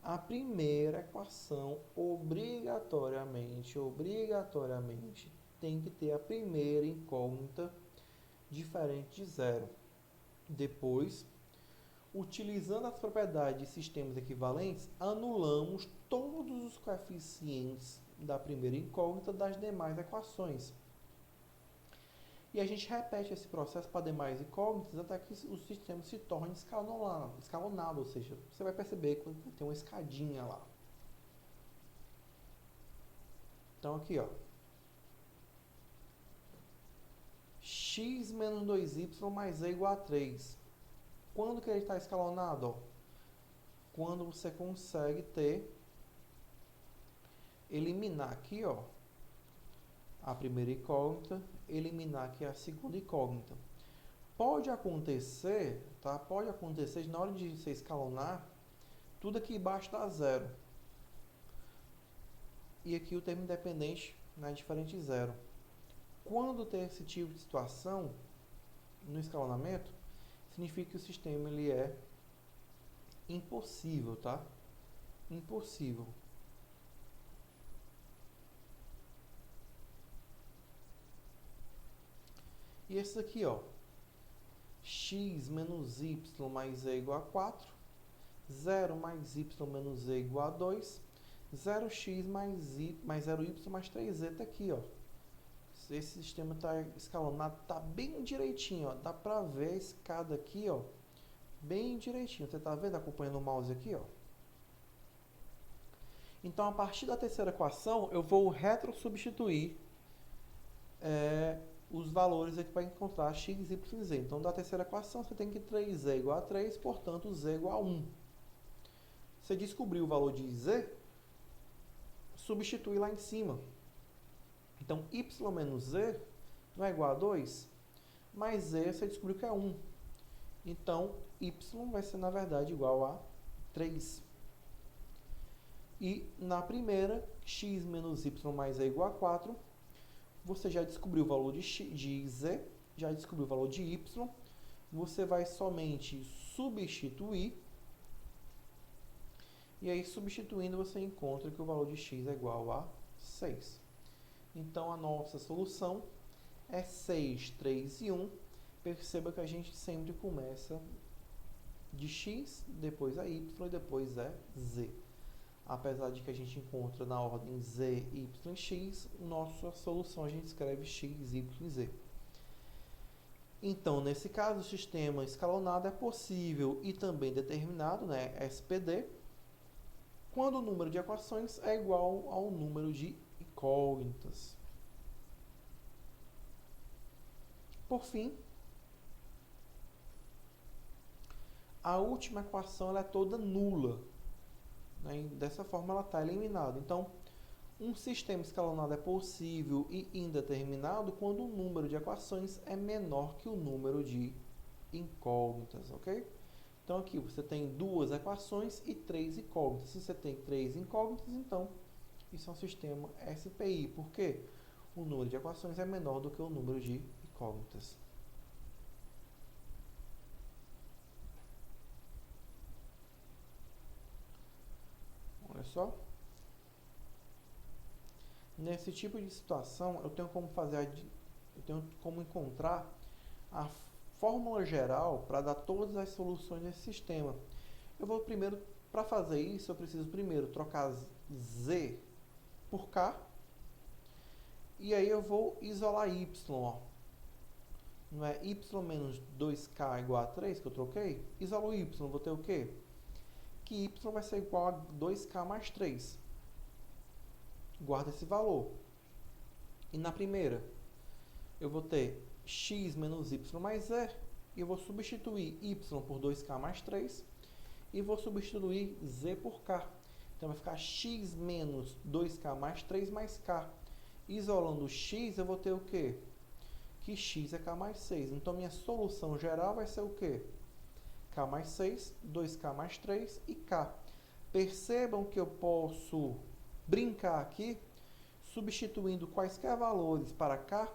a primeira equação obrigatoriamente tem que ter a primeira incógnita diferente de zero. Depois, utilizando as propriedades de sistemas equivalentes, anulamos todos os coeficientes da primeira incógnita das demais equações. E a gente repete esse processo para demais incógnitas até que o sistema se torne escalonado, ou seja, você vai perceber que tem uma escadinha lá. Então aqui, ó, x menos 2y mais e igual a 3. Quando que ele está escalonado? Ó? Quando você consegue eliminar aqui, ó, a primeira incógnita, eliminar aqui a segunda incógnita. Pode acontecer, tá? Pode acontecer na hora de você escalonar, tudo aqui embaixo dá zero. E aqui o termo independente, né, diferente de zero. Quando tem esse tipo de situação no escalonamento, significa que o sistema ele é impossível, tá? Impossível. E esse aqui, ó, x menos y mais e igual a 4, 0 mais y menos e igual a 2, 0x mais 0y mais 3z tá aqui, ó. Esse sistema está escalonado, tá bem direitinho, ó. Dá pra ver a escada aqui, ó, bem direitinho. Você tá vendo, acompanhando o mouse aqui, ó. Então, a partir da terceira equação, eu vou retrosubstituir os valores aqui para encontrar x, y e z. Então, da terceira equação, você tem que 3z igual a 3, portanto, z igual a 1. Você descobriu o valor de z, substitui lá em cima. Então, y menos z não é igual a 2, mas z você descobriu que é 1. Então, y vai ser, na verdade, igual a 3. E na primeira, x menos y mais e igual a 4, você já descobriu o valor de z, já descobriu o valor de y, você vai somente substituir, e aí substituindo você encontra que o valor de x é igual a 6. Então a nossa solução é 6, 3 e 1. Perceba que a gente sempre começa de x, depois é y e depois é z. apesar de que a gente encontra na ordem z, y e x, nossa solução a gente escreve x, y e z. Então, nesse caso, o sistema escalonado é possível e também determinado, né, SPD, quando o número de equações é igual ao número de incógnitas. Por fim, a última equação ela é toda nula, né? Dessa forma ela está eliminada. Então, um sistema escalonado é possível e indeterminado quando o número de equações é menor que o número de incógnitas, ok? Então aqui você tem 2 equações e 3 incógnitas. Se você tem 3 incógnitas, então isso é um sistema SPI. Por quê? O número de equações é menor do que o número de incógnitas. Olha só. Nesse tipo de situação, eu tenho como encontrar a fórmula geral para dar todas as soluções desse sistema. Eu vou primeiro, para fazer isso, eu preciso primeiro trocar z por k, e aí eu vou isolar y, ó. Não é y menos 2k igual a 3 que eu troquei? Isolo y, vou ter o quê? Que y vai ser igual a 2k mais 3. Guarda esse valor. E na primeira, eu vou ter x menos y mais z, e eu vou substituir y por 2k mais 3, e vou substituir z por k. Então vai ficar x menos 2k mais 3 mais k. Isolando o x, eu vou ter o quê? Que x é k mais 6. Então minha solução geral vai ser o quê? K mais 6, 2k mais 3 e k. Percebam que eu posso brincar aqui, substituindo quaisquer valores para k,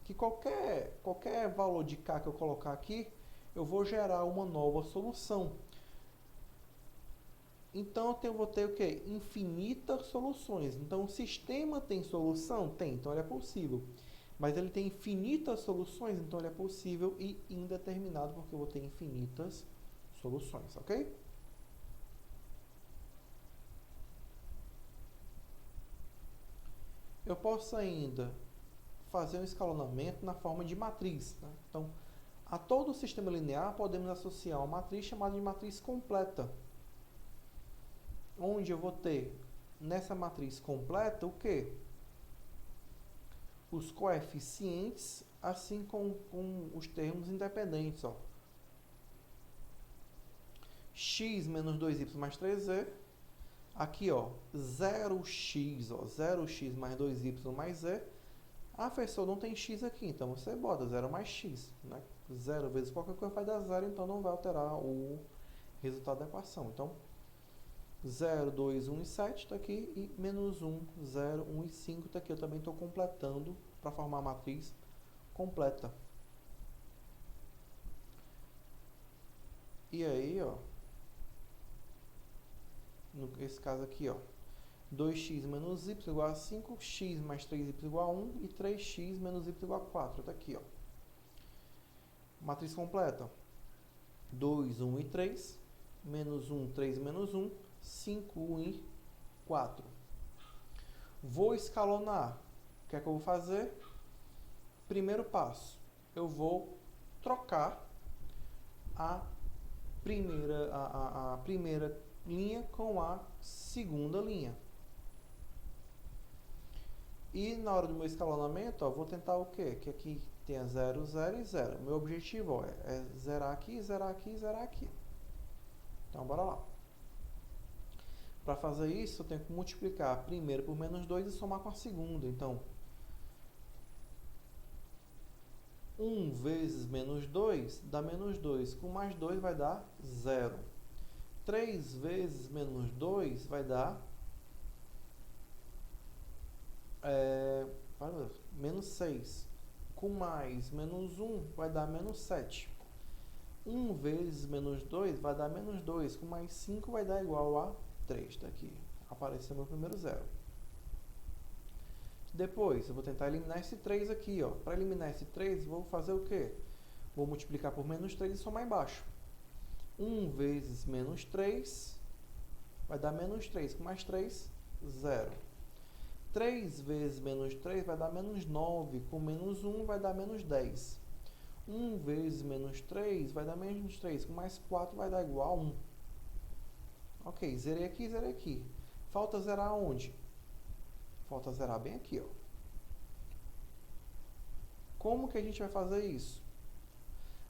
que qualquer valor de k que eu colocar aqui, eu vou gerar uma nova solução. Então, eu vou ter o quê? Infinitas soluções. Então, o sistema tem solução? Tem, então ele é possível. Mas ele tem infinitas soluções, então ele é possível e indeterminado, porque eu vou ter infinitas soluções, ok? Eu posso ainda fazer um escalonamento na forma de matriz, né? Então, a todo o sistema linear podemos associar uma matriz chamada de matriz completa, onde eu vou ter nessa matriz completa o quê? Os coeficientes, assim como com os termos independentes, ó. X menos 2y mais 3z. Aqui, ó, 0x, ó, 0x mais 2y mais z. Ah, professor, não tem x aqui, então você bota 0 mais x, né? 0 vezes qualquer coisa vai dar 0, então não vai alterar o resultado da equação. Então, 0, 2, 1 e 7 está aqui, e menos 1, 0, 1 e 5 está aqui. Eu também estou completando para formar a matriz completa. E aí, ó, nesse caso aqui, ó, 2x menos y igual a 5, x mais 3y igual a 1 e 3x menos y igual a 4. Está aqui, ó. Matriz completa. 2, 1 e 3, menos 1, 3 menos 1, 5, 1 e 4. Vou escalonar. O que é que eu vou fazer? Primeiro passo, eu vou trocar a primeira linha com a segunda linha. E na hora do meu escalonamento, ó, vou tentar o quê? Que aqui tenha 0, 0 e 0. Meu objetivo, ó, é zerar aqui, zerar aqui e zerar aqui. Então, bora lá. Para fazer isso, eu tenho que multiplicar a primeira por menos 2 e somar com a segunda. Então, 1 vezes menos 2 dá menos 2. Com mais 2 vai dar 0. 3 vezes menos 2 vai dar menos 6. Com mais menos 1 vai dar menos 7. 1 vezes menos 2 vai dar menos 2. Com mais 5 vai dar igual a 3. Está aqui. Apareceu meu primeiro zero. Depois, eu vou tentar eliminar esse 3 aqui. Para eliminar esse 3, vou fazer o quê? Vou multiplicar por menos 3 e somar embaixo. 1 vezes menos 3 vai dar menos 3. Com mais 3, 0. 3 vezes menos 3 vai dar menos 9. Com menos 1 vai dar menos 10. 1 vezes menos 3 vai dar menos 3. Com mais 4 vai dar igual a 1. Ok, zerei aqui, zerei aqui. Falta zerar onde? Falta zerar bem aqui, ó. Como que a gente vai fazer isso?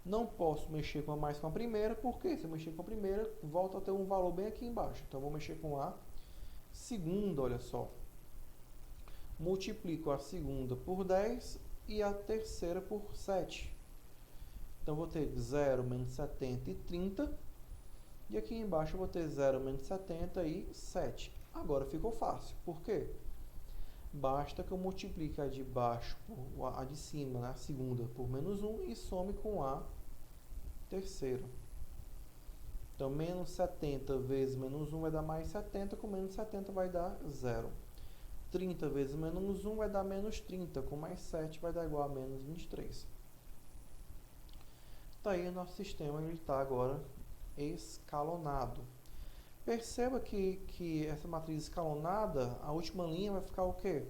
Não posso mexer mais com a primeira, porque se eu mexer com a primeira, volta a ter um valor bem aqui embaixo. Então, vou mexer com a segunda, olha só. Multiplico a segunda por 10 e a terceira por 7. Então, vou ter 0 menos 70 e 30. E aqui embaixo eu vou ter 0 menos 70 e 7. Agora ficou fácil. Por quê? Basta que eu multiplique a de baixo, a de cima, né, a segunda, por menos 1 e some com a terceira. Então, menos 70 vezes menos 1 vai dar mais 70, com menos 70 vai dar 0. 30 vezes menos 1 vai dar menos 30, com mais 7 vai dar igual a menos 23. Tá aí o nosso sistema, ele está agora escalonado. Perceba que essa matriz escalonada, a última linha vai ficar o quê?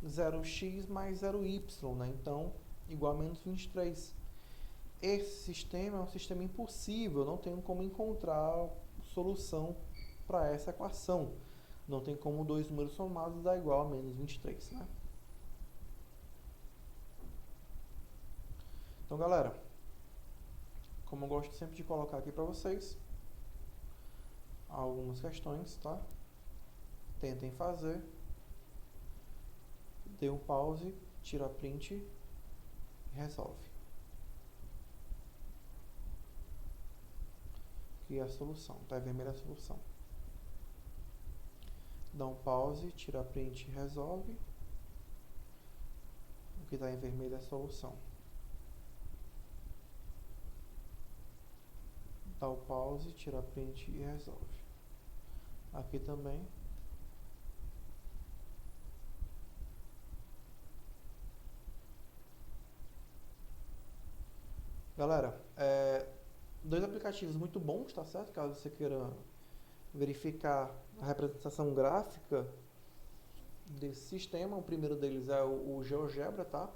0x mais 0y, né? Então, igual a menos 23. Esse sistema é um sistema impossível, não tenho como encontrar solução para essa equação. Não tem como dois números somados dar igual a menos 23, né? Então, galera, como eu gosto sempre de colocar aqui para vocês, algumas questões, tá? Tentem fazer. Dê um pause, tira a print e resolve. Aqui é a solução, tá? Vermelha é a solução. Dá um pause, tira a print e resolve. O que está em vermelho é a solução. Dá o pause, tira a print e resolve. Aqui também. Galera, dois aplicativos muito bons, tá certo? Caso você queira verificar a representação gráfica desse sistema. O primeiro deles é o GeoGebra, tá?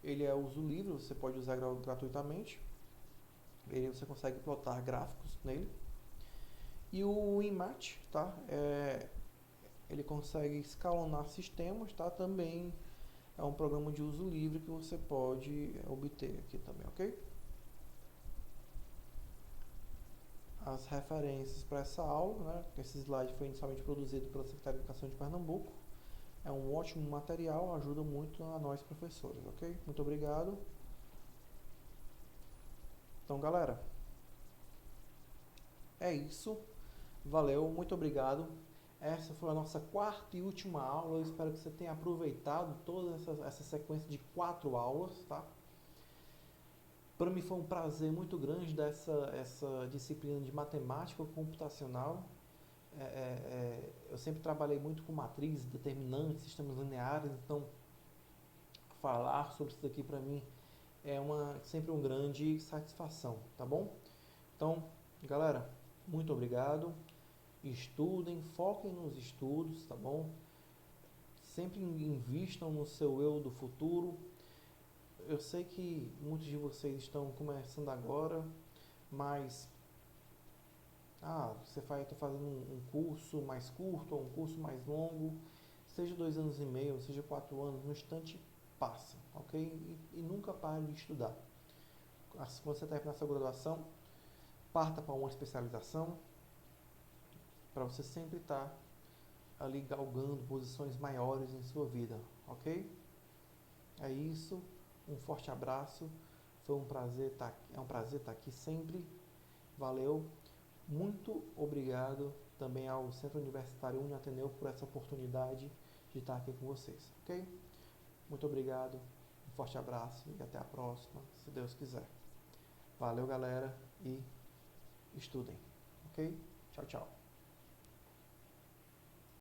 Ele é uso livre, você pode usar gratuitamente. Você consegue plotar gráficos nele. E o Inmat, tá? Ele consegue escalonar sistemas, tá? Também é um programa de uso livre que você pode obter aqui também, ok? As referências para essa aula, né? Esse slide foi inicialmente produzido pela Secretaria de Educação de Pernambuco. É um ótimo material, ajuda muito a nós professores, ok? Muito obrigado. Então, galera, é isso. Valeu, muito obrigado. Essa foi a nossa quarta e última aula. Eu espero que você tenha aproveitado toda essa sequência de 4 aulas, tá? Para mim foi um prazer muito grande dar essa disciplina de matemática computacional. Eu sempre trabalhei muito com matrizes, determinantes, sistemas lineares, então falar sobre isso daqui para mim é sempre uma grande satisfação, tá bom? Então, galera, muito obrigado. Estudem, foquem nos estudos, tá bom? Sempre invistam no seu eu do futuro. Eu sei que muitos de vocês estão começando agora, mas você está fazendo um curso mais curto ou um curso mais longo, seja 2 anos e meio, seja 4 anos, no instante passa, ok? E nunca pare de estudar. Quando você terminar essa graduação, parta para uma especialização, para você sempre estar ali galgando posições maiores em sua vida, ok? É isso, um forte abraço, foi um prazer é um prazer estar aqui sempre, valeu, muito obrigado também ao Centro Universitário Uniateneu por essa oportunidade de estar aqui com vocês, ok? Muito obrigado, um forte abraço e até a próxima, se Deus quiser. Valeu, galera, e estudem, ok? Tchau, tchau.